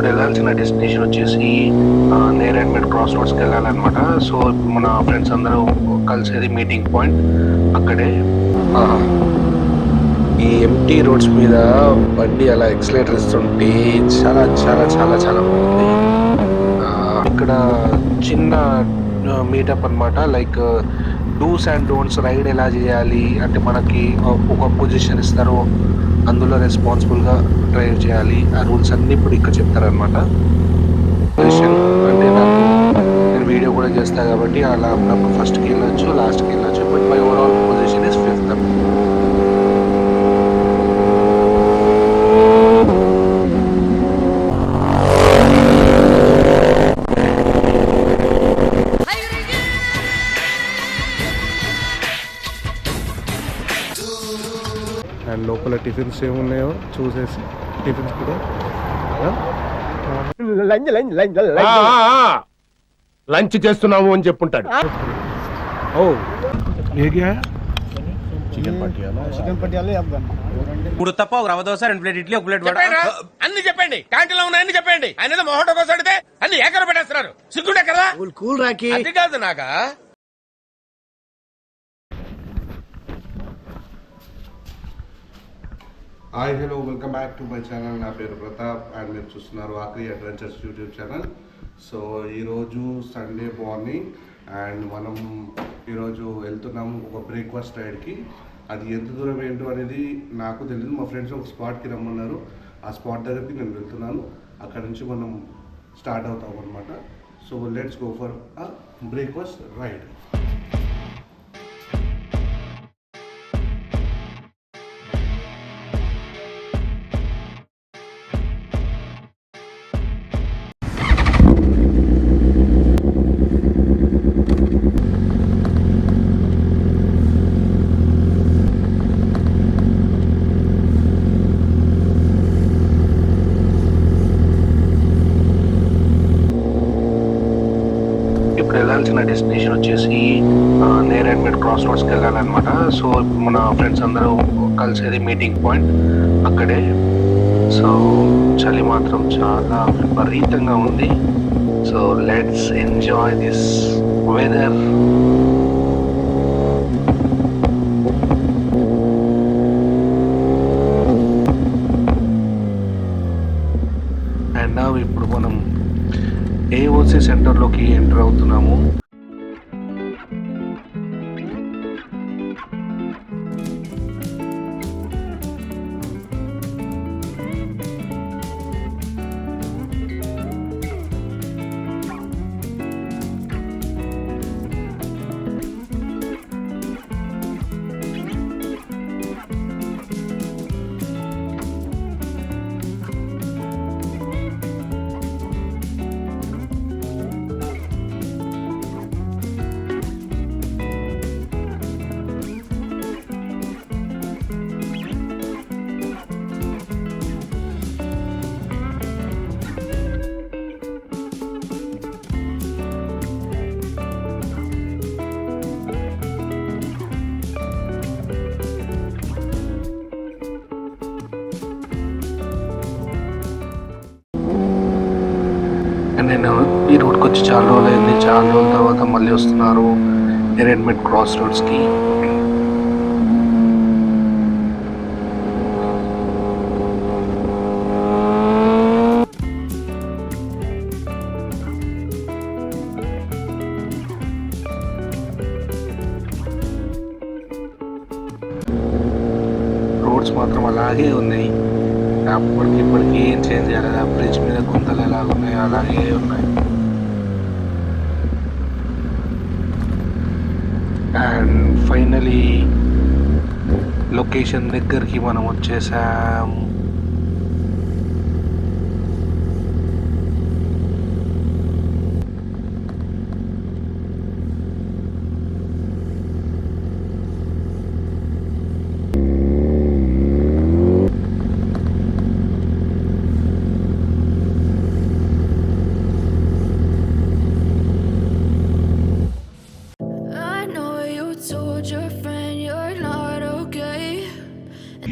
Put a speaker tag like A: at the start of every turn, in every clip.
A: వెళ్ళాల్సిన డెస్టినేషన్ వచ్చేసి నేరేడ్మెట్ క్రాస్ రోడ్స్కి వెళ్ళాలన్నమాట. సో మన ఫ్రెండ్స్ అందరూ కలిసేది మీటింగ్ పాయింట్ అక్కడే. ఈ ఎంటీ రోడ్స్ మీద బండి అలా ఎక్సలేటర్ ఇస్తుంటే చాలా చాలా చాలా చాలా బాగుంది. ఇక్కడ చిన్న మీటప్ అనమాట, like do's and don'ts, ride ఎలా చేయాలి అంటే మనకి ఒక పొజిషన్ ఇస్తారు, అందులో రెస్పాన్సిబుల్గా డ్రైవ్ చేయాలి, ఆ రూల్స్ అన్నీ ఇప్పుడు ఇక్కడ చెప్తారనమాట. పొజిషన్ అంటే నేను వీడియో కూడా చేస్తాను కాబట్టి అలా అప్పుడప్పుడు ఫస్ట్కి వెళ్ళొచ్చు, లాస్ట్కి వెళ్ళొచ్చు, but my overall position is 5th. And లోపల టిఫిన్స్ ఏమున్నాయో చూసేసి టిఫిన్స్ కూడా
B: లంచ్ చేస్తున్నాము అని చెప్పుంటాడు.
A: ఓ
C: మూడు తప్ప ఒక రవ్వ దోశ, 2 ప్లేట్ ఇడ్లీ, 1 ప్లేట్ వడ.
B: అన్ని చెప్పండి, క్యాంటీన్ లో ఉన్నాయని చెప్పండి. ఆయన మొహటో కోసం అడిగితే అన్ని ఏకర పెట్టేస్తున్నారు. సిగ్గుంటే కదా.
C: కూల్ రాకి
B: అది కాదు నాకా.
A: Hi hello, welcome back to my channel. నా పేరు ప్రతాప్ అండ్ మీరు చూస్తున్నారు ఆఖరి అడ్వెంచర్స్ యూట్యూబ్ ఛానల్. సో ఈరోజు సండే మార్నింగ్ అండ్ మనం ఈరోజు వెళ్తున్నాము ఒక బ్రేక్ఫాస్ట్ రైడ్కి. అది ఎంత దూరం ఏంటో అనేది నాకు తెలియదు. మా ఫ్రెండ్స్ ఒక స్పాట్కి రమ్మన్నారు, ఆ స్పాట్ దగ్గరికి నేను వెళ్తున్నాను. అక్కడ నుంచి మనం స్టార్ట్ అవుతాం అనమాట. So let's go for a breakfast ride. వెళ్ళాల్సిన డెస్టినేషన్ వచ్చేసి నేరేడ్మెట్ క్రాస్ రోడ్స్కి వెళ్ళాలన్నమాట. సో మన ఫ్రెండ్స్ అందరూ కలిసేది మీటింగ్ పాయింట్ అక్కడే. సో చలి మాత్రం చాలా విపరీతంగా ఉంది. So let's enjoy this weather. And ఇప్పుడు మనం ఏఓసి సెంటర్లోకి ఎంటర్ అవుతున్నాము. నేను ఈ రూట్కి వచ్చి చాలా రోజులు అయింది. చాలా రోజుల తర్వాత మళ్ళీ వస్తున్నారు నేరేడ్మెట్ క్రాస్ రోడ్స్కి. రోడ్స్ మాత్రం అలాగే ఉన్నాయి, ఇప్పటికీ ఏం చేంజ్ చేయలేదు. బ్రిడ్జ్ మీద గుంతలు ఎలాగ ఉన్నాయో అలాగే ఉన్నాయి. అండ్ ఫైనలీ లొకేషన్ దగ్గరికి మనం వచ్చేసాం.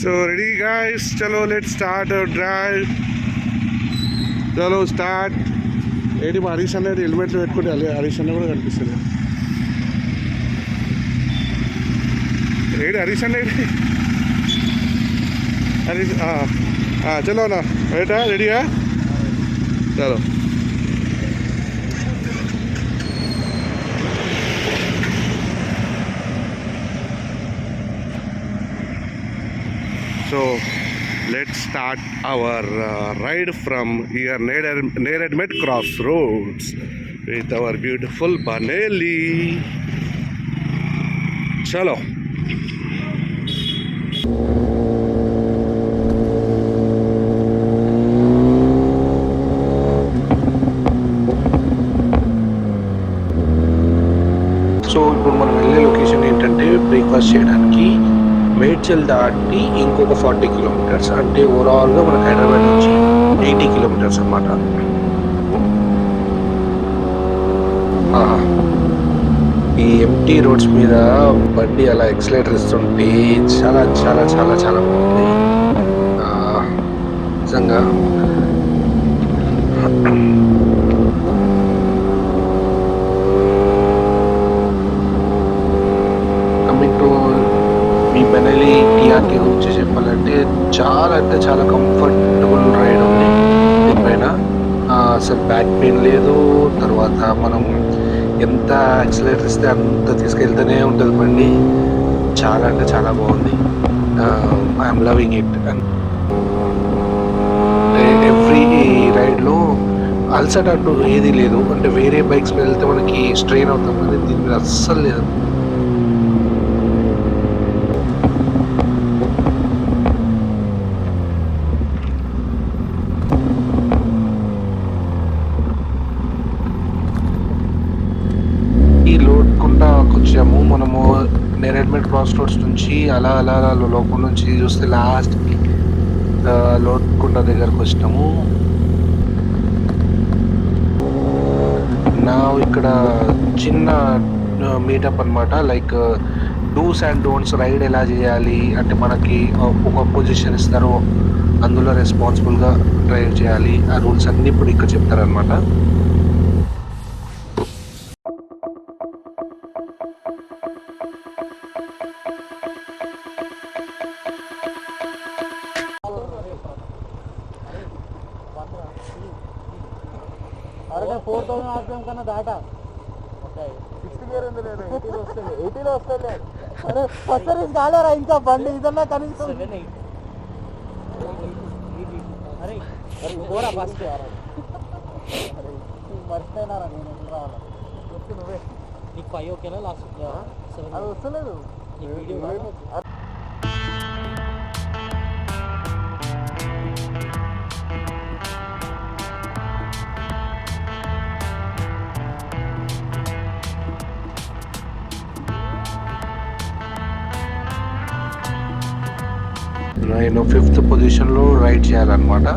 A: So ready guys, chalo let's start our drive.
D: చలో స్టార్ట్. ఏంటి మా హరీష్ అనేది హెల్మెట్లు పెట్టుకుంటే హరీష్ అన్న కూడా కనిపిస్తుంది. ఏంటి హరీష్ అన్న ఏంటి హరీష్ చలో అన్న రైటా రెడీగా చలో. So let's start our ride from here Neredmet Crossroads with our beautiful Baneli. Chalo.
A: So ఇప్పుడు మనం వెళ్ళే లొకేషన్ ఏంటంటే బ్రేక్ఫాస్ట్ చేయడానికి మేడ్చల్ దాటి ఇంకొక 40 కిలోమీటర్స్, అంటే ఓవరాల్గా మనకు హైదరాబాద్ నుంచి 80 కిలోమీటర్స్ అన్నమాట. ఈ ఎంటీ రోడ్స్ మీద బండి అలా ఎక్సలేటర్ ఇస్తుంటే చాలా చాలా చాలా చాలా బాగుంది నిజంగా. ఈ బెనెలీ టీఆర్కే గురించి చెప్పాలంటే చాలా అంటే చాలా కంఫర్టబుల్ రైడ్ ఉంది దీనిపైన. అసలు బ్యాక్ పెయిన్ లేదు. తర్వాత మనం ఎంత యాక్సిలేటర్ ఇస్తే అంత తీసుకెళ్తూనే ఉంటుంది బండి. చాలా అంటే చాలా బాగుంది. I'm loving it. ఎవ్రీ రైడ్లో అలసట అంటూ ఏది లేదు. అంటే వేరే బైక్స్ మీద వెళ్తే మనకి స్ట్రెయిన్ అవుతాం, కానీ దీని మీద అస్సలు లేదు. వచ్చాము మనము నేరెడ్మెట్ క్రాస్ రోడ్స్ నుంచి అలా అలా లోపల నుంచి చూస్తే లాస్ట్కి లోడ్కుండ దగ్గరకు వచ్చినాము. నా ఇక్కడ చిన్న మీటప్ అనమాట, like do's and don'ts, ride ఎలా చేయాలి అంటే మనకి ఒక పొజిషన్ ఇస్తారు, అందులో రెస్పాన్సిబుల్గా డ్రైవ్ చేయాలి. ఆ రూల్స్ అన్నీ ఇప్పుడు ఇక్కడ చెప్తారనమాట.
E: అరే 4000 ఆర్పిఎం కన్నా దాటా 60 గేర్ ఉంది లేదు 80లో వస్తుంది. అరే ఫస్ట్ సర్వీస్ కాలేరా ఇంకా బండి ఇదన్నా కనీసం. అరే పోరా ఫస్ట్ మర్చిపోయినారా నేను ఎప్పుడు రావాలా వస్తు నువ్వే. నీకు 5 ఓకేనా లాస్ట్ అది వస్తలేదు ఈ వీడియో.
A: నేను 5th పొజిషన్లో రైడ్ చేయాలన్నమాట.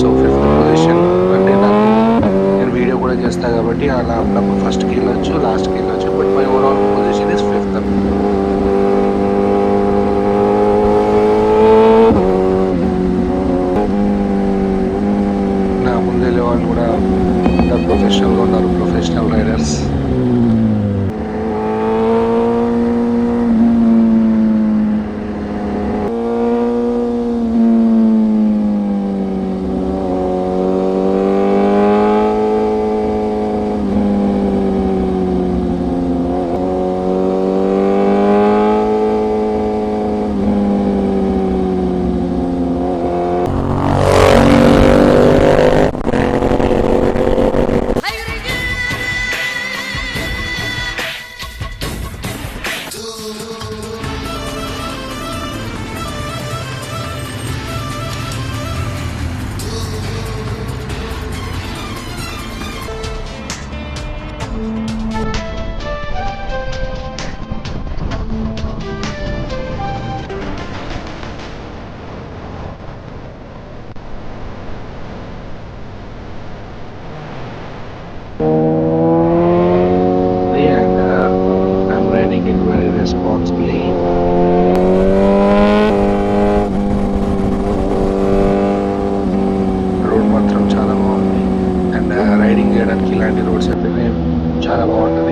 A: సో 5th పొజిషన్ అంటే నేను వీడియో కూడా చేస్తాను కాబట్టి అలా అప్పుడప్పుడు ఫస్ట్కి వెళ్ళొచ్చు, లాస్ట్కి వెళ్ళొచ్చు, but my overall position is 5th. నా ముందు వెళ్ళే వాళ్ళు కూడా ప్రొఫెషనల్గా ఉన్నారు, professional riders. And I'm riding it very responsibly. Road మాత్రం చాలా బాగుంది అండ్ రైడింగ్ చేయడానికి ఇలాంటి రోడ్స్ అయితేనే చాలా బాగుంటుంది.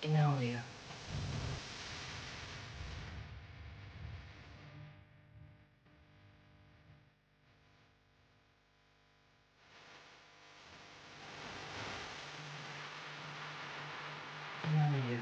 F: Enolia. Enolia.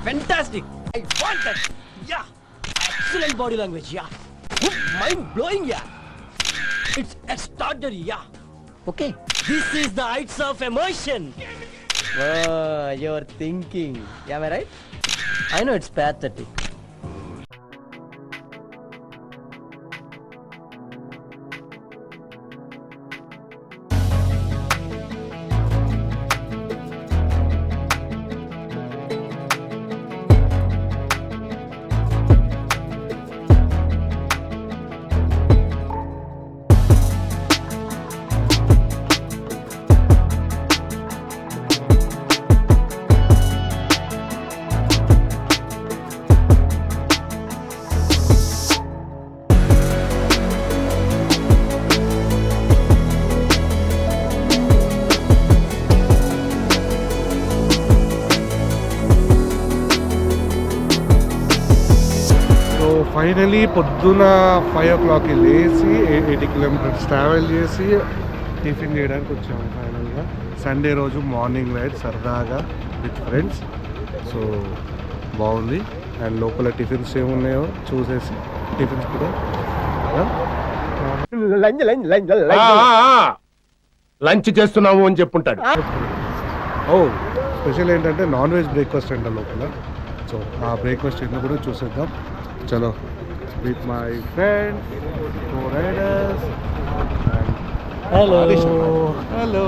G: Fantastic! I want that! Yeah! Excellent body language, yeah! Mind blowing, yeah! It's extraordinary, yeah! Okay, this is the heights of emotion! Oh, you're thinking. Am I right? I know it's pathetic.
D: Finally పొద్దున 5 o'clockకి లేచి 80 kilometers travel చేసి tiffin చేయడానికి వచ్చాము ఫైనల్గా. Sunday రోజు morning ride సరదాగా with friends. So బాగుంది. And లోపల టిఫిన్స్ ఏమున్నాయో చూసేసి టిఫిన్స్ కూడా
B: లంచ్ చేస్తున్నాము అని చెప్పుంటాడు.
D: స్పెషల్ ఏంటంటే నాన్ వెజ్ బ్రేక్ఫాస్ట్ అంట లోపల. సో ఆ బ్రేక్ఫాస్ట్ ఏంటో కూడా చూసేద్దాం. చలో with my friend riders.
E: Hello
D: hello.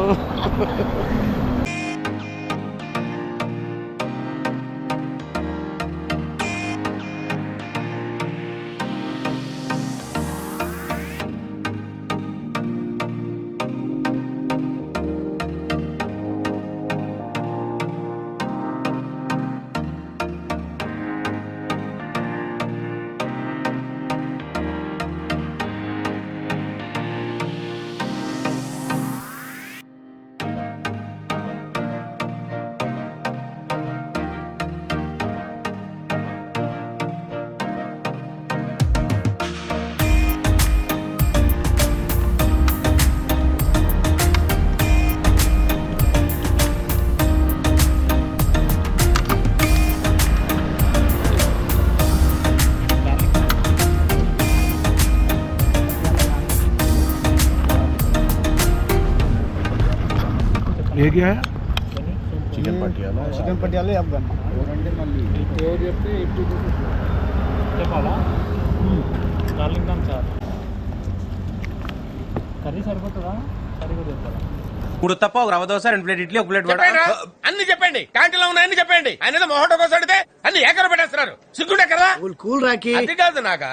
D: ఏ क्या है?
E: చికెన్ పట్టియాలి అఫ్ఘన్ చెప్తే చెప్పాలా డార్లింగ్ సార్ కర్రీ సరిపోతుందా కర్రీ కూడా చెప్పాలా
C: 3 తప్ప ఒక రవ్వ దోశ 2 ప్లేట్ ఇడ్లీ 1 ప్లేట్ వడ.
B: అన్ని చెప్పండి, క్యాంటీన్ లో ఉన్నాయని చెప్పండి. ఆయన ఏదో మొహటో కోసం అడిగితే అన్ని ఏకర పెట్టేస్తున్నారు. సిగ్గుంటే కదా.
E: కూల్ రాకి
B: అది కాదు నాగా.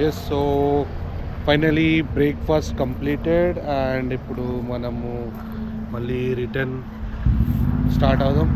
D: Yes. So finally breakfast completed and ఇప్పుడు మనము మళ్ళీ రిటర్న్ స్టార్ట్ అవుదాం.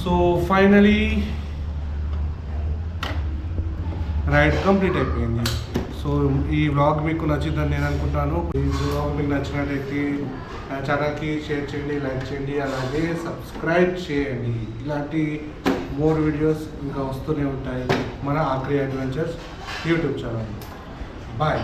D: సో ఫైనలీ రైడ్ కంప్లీట్ అయిపోయింది. సో ఈ వ్లాగ్ మీకు నచ్చిందని నేను అనుకుంటాను. ఈ వ్లాగ్ మీకు నచ్చినట్టయితే నా ఛానల్కి షేర్ చేయండి, లైక్ చేయండి, అలాగే సబ్స్క్రైబ్ చేయండి. ఇలాంటి మోర్ వీడియోస్ ఇంకా వస్తూనే ఉంటాయి మన ఆఖరి అడ్వెంచర్స్ యూట్యూబ్ ఛానల్. బాయ్.